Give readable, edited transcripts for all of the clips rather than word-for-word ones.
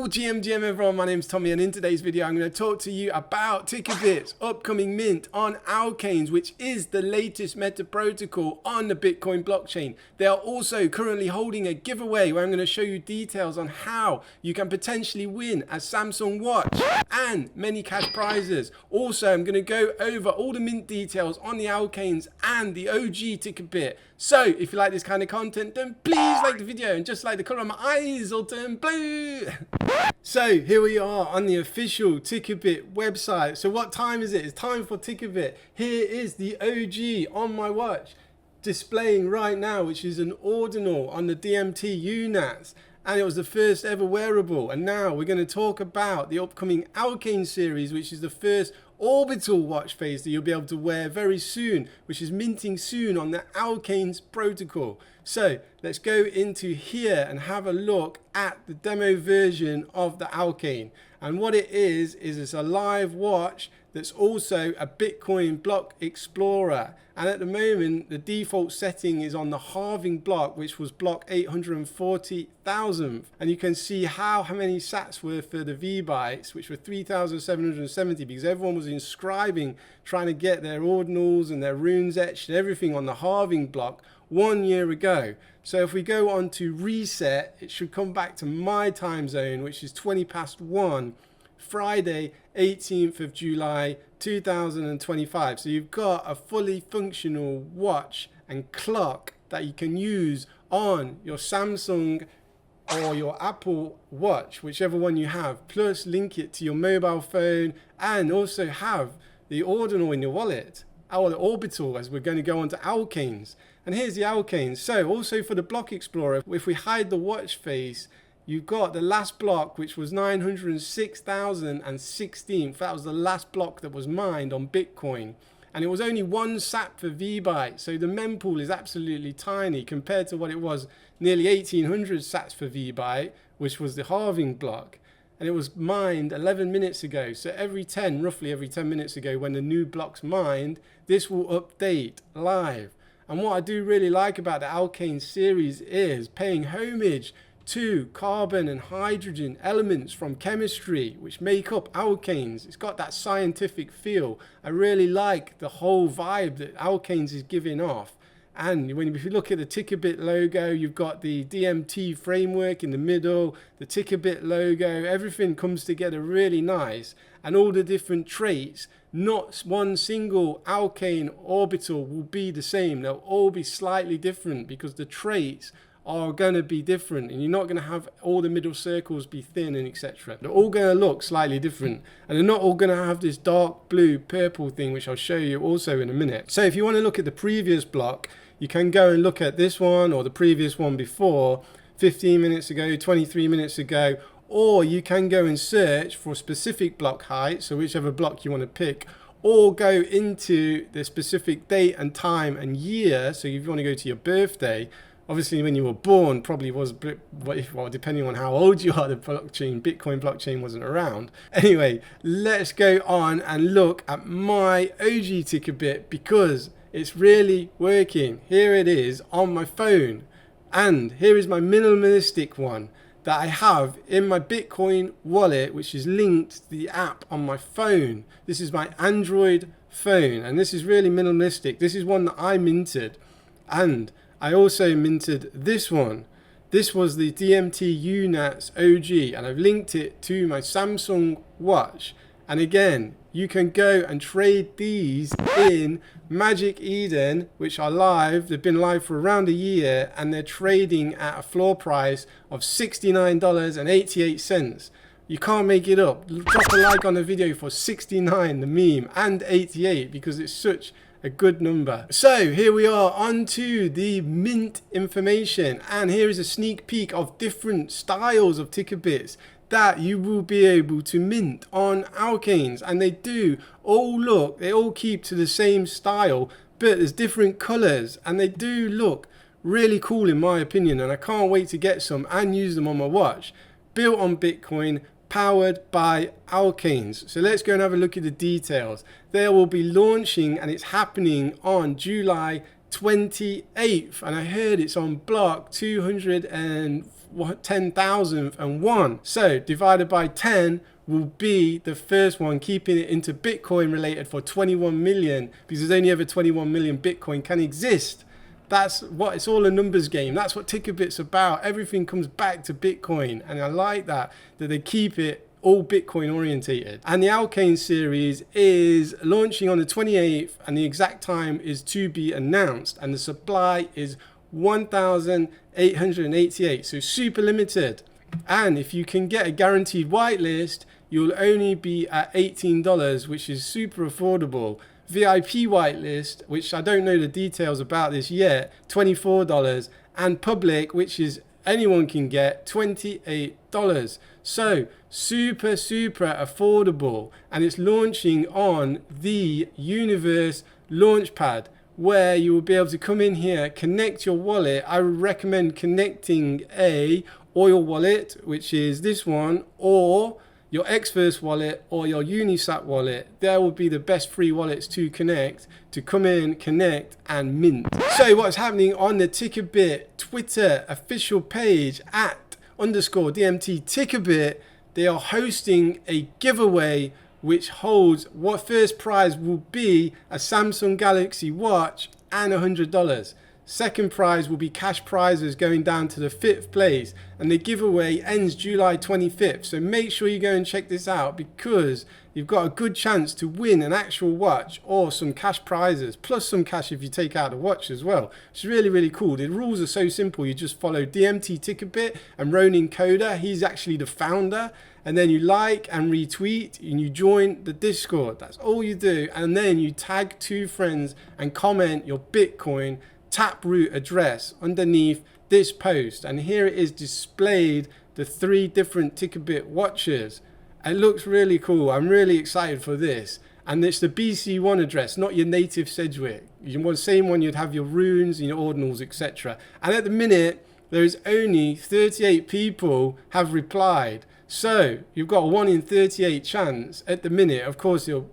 GM everyone, my name's Tommy, and in today's video I'm going to talk to you about Tikabit's upcoming mint on Alkanes, which is the latest metaprotocol on the Bitcoin blockchain. They are also currently holding a giveaway where I'm going to show you details on how you can potentially win a Samsung watch and many cash prizes. Also, I'm going to go over all the mint details on the Alkanes and the OG Tikabit. So if you like this kind of content, then please like the video, and just like the color of my eyes will turn blue. So here we are on the official Tikabit website. So what time is it? It's time for Tikabit. Here is the OG on my watch displaying right now, which is an ordinal on the DMT UNATs. And it was the first ever wearable. And now we're going to talk about the upcoming Alkane series, which is the first orbital watch face that you'll be able to wear very soon, which is minting soon on the Alkanes protocol. So let's go into here and have a look at the demo version of the Alkane. And what it is it's a live watch that's also a Bitcoin block explorer. And at the moment, the default setting is on the halving block, which was block 840,000th. And you can see how many sats were for the V-bytes, which were 3,770, because everyone was inscribing, trying to get their ordinals and their runes etched and everything on the halving block 1 year ago. So if we go on to reset, it should come back to my time zone, which is 20 past 1. Friday 18th of July 2025. So you've got a fully functional watch and clock that you can use on your Samsung or your Apple Watch, whichever one you have, plus link it to your mobile phone and also have the ordinal in your wallet, or the orbital, as we're going to go on to Alkanes. And here's the Alkanes. So also for the block explorer, if we hide the watch face, you've got the last block, which was 906,016. That was the last block that was mined on Bitcoin. And it was only 1 sat per V-byte. So the mempool is absolutely tiny compared to what it was, nearly 1,800 sats per V-byte, which was the halving block. And it was mined 11 minutes ago. So roughly every 10 minutes ago, when the new block's mined, this will update live. And what I do really like about the Alkane series is paying homage to carbon and hydrogen elements from chemistry, which make up Alkanes. It's got that scientific feel. I really like the whole vibe that Alkanes is giving off. And if you look at the Tikabit logo, you've got the DMT framework in the middle, the Tikabit logo, everything comes together really nice. And all the different traits, not one single Alkane orbital will be the same. They'll all be slightly different because the traits are going to be different, and you're not going to have all the middle circles be thin and etc. They're all going to look slightly different, and they're not all going to have this dark blue purple thing, which I'll show you also in a minute. So if you want to look at the previous block, you can go and look at this one or the previous one before, 15 minutes ago, 23 minutes ago, or you can go and search for specific block height, so whichever block you want to pick, or go into the specific date and time and year. So if you want to go to your birthday, obviously when you were born probably was, well, depending on how old you are, the Bitcoin blockchain wasn't around. Anyway, let's go on and look at my OG Tikabit, because it's really working. Here it is on my phone, and here is my minimalistic one that I have in my Bitcoin wallet, which is linked to the app on my phone. This is my Android phone, and this is really minimalistic. This is one that I minted, and I also minted this one. This was the DMT UNATs OG, and I've linked it to my Samsung watch. And again, you can go and trade these in Magic Eden, which are live. They've been live for around a year, and they're trading at a floor price of $69.88. You can't make it up. Drop a like on the video for 69, the meme, and 88, because it's such a good number. So here we are onto the mint information, and here is a sneak peek of different styles of Tikabits that you will be able to mint on Alkanes. And they all keep to the same style, but there's different colors, and they do look really cool in my opinion, and I can't wait to get some and use them on my watch. Built on Bitcoin, powered by Alkanes. So let's go and have a look at the details. They will be launching, and it's happening on July 28th, and I heard it's on block 200 and 10,001. So divided by 10 will be the first one, keeping it into Bitcoin related for 21 million, because there's only ever 21 million Bitcoin can exist. That's what, it's all a numbers game. That's what Tikabit's about. Everything comes back to Bitcoin. And I like that they keep it all Bitcoin orientated. And the Alkane series is launching on the 28th, and the exact time is to be announced. And the supply is 1,888. So super limited. And if you can get a guaranteed whitelist, you'll only be at $18, which is super affordable. VIP whitelist, which I don't know the details about this yet, $24, and public, which is anyone can get, $28. So super affordable, and it's launching on the Universe Launchpad, where you will be able to come in here, connect your wallet. I would recommend connecting a oil wallet, which is this one, or your Xverse wallet or your Unisat wallet. There will be the best free wallets to connect, to come in, connect, and mint. So what's happening on the Tikabit Twitter official page at _DMT Tikabit, they are hosting a giveaway which holds what first prize will be a Samsung Galaxy Watch and $100. Second prize will be cash prizes going down to the 5th place, and the giveaway ends July 25th. So make sure you go and check this out, because you've got a good chance to win an actual watch or some cash prizes, plus some cash if you take out the watch as well. It's really cool. The rules are so simple. You just follow DMT Tikabit and Ronin Coda. He's actually the founder. And then you like and retweet, and you join the Discord. That's all you do. And then you tag 2 friends and comment your Bitcoin Taproot address underneath this post, and here it is displayed, the 3 different Tikabit watches. It looks really cool. I'm really excited for this, and it's the BC1 address, not your native Sedgwick. You want the same one, you'd have your runes and your ordinals, etc. And at the minute there is only 38 people have replied, so you've got a 1 in 38 chance at the minute. Of course, the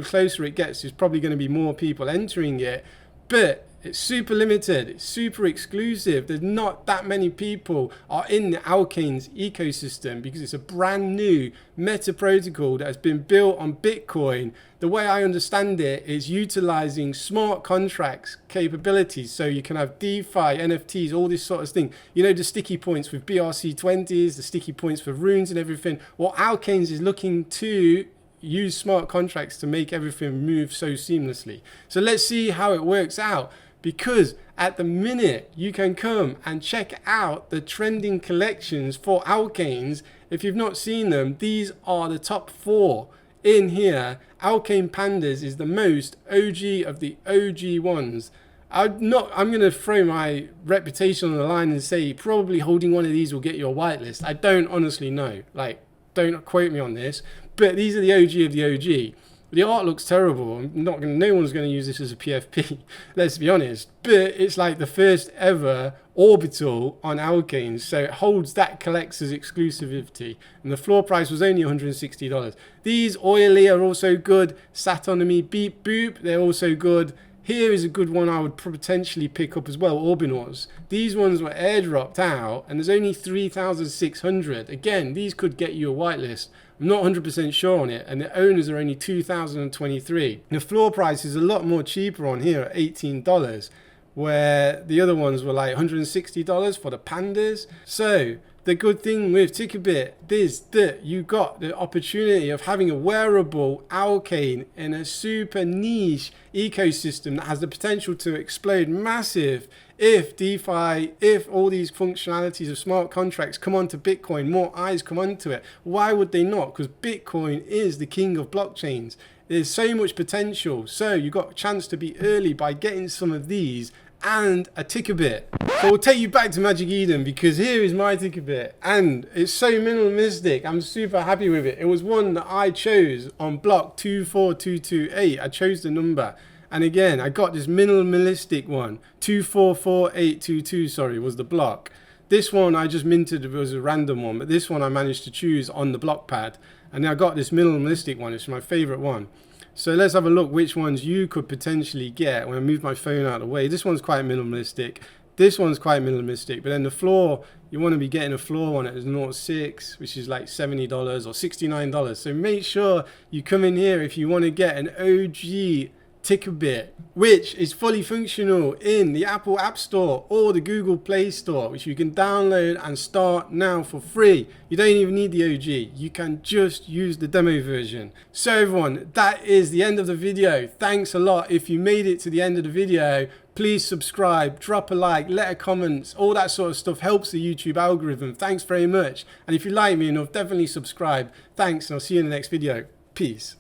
closer it gets, there's probably going to be more people entering it, but it's super limited, it's super exclusive. There's not that many people are in the Alkanes ecosystem, because it's a brand new metaprotocol that has been built on Bitcoin. The way I understand it is utilizing smart contracts capabilities, so you can have DeFi, NFTs, all this sort of thing. You know, the sticky points with BRC20s, the sticky points for runes and everything. Well, Alkanes is looking to use smart contracts to make everything move so seamlessly. So let's see how it works out, because at the minute you can come and check out the trending collections for Alkanes. If you've not seen them, these are the top 4 in here. Alkane Pandas is the most OG of the OG ones. I'm going to throw my reputation on the line and say probably holding one of these will get you a whitelist. I don't honestly know, like, don't quote me on this, but these are the OG of the OG. The art looks terrible. No one's going to use this as a PFP, let's be honest. But it's like the first ever orbital on Alkanes, so it holds that collector's exclusivity. And the floor price was only $160. These oily are also good. Satonomy Beep Boop, they're also good. Here is a good one I would potentially pick up as well, Orbinals. These ones were airdropped out, and there's only 3,600. Again, these could get you a whitelist. I'm not 100% sure on it, and the owners are only 2,023. The floor price is a lot more cheaper on here at $18, where the other ones were like $160 for the pandas. So the good thing with Tikabit is that you got the opportunity of having a wearable Alkane in a super niche ecosystem that has the potential to explode massive if DeFi, if all these functionalities of smart contracts come onto Bitcoin, more eyes come onto it. Why would they not? Because Bitcoin is the king of blockchains. There's so much potential. So you got a chance to be early by getting some of these and a Tikabit. So we'll take you back to Magic Eden, because here is my Tikabit, and it's so minimalistic. I'm super happy with it. It was one that I chose on block 24228. I chose the number, and again I got this minimalistic one. 244822, sorry, was the block. This one I just minted, it was a random one, but this one I managed to choose on the block pad, and I got this minimalistic one. It's my favorite one. So let's have a look which ones you could potentially get when I move my phone out of the way. This one's quite minimalistic. This one's quite minimalistic, but then the floor, you want to be getting a floor one at 0.6, which is like $70 or $69. So make sure you come in here if you want to get an OG Tikabit, which is fully functional in the Apple App Store or the Google Play Store, which you can download and start now for free. You don't even need the OG. You can just use the demo version. So everyone, that is the end of the video. Thanks a lot. If you made it to the end of the video, please subscribe, drop a like, let a comment. All that sort of stuff helps the YouTube algorithm. Thanks very much. And if you like me enough, definitely subscribe. Thanks, and I'll see you in the next video. Peace.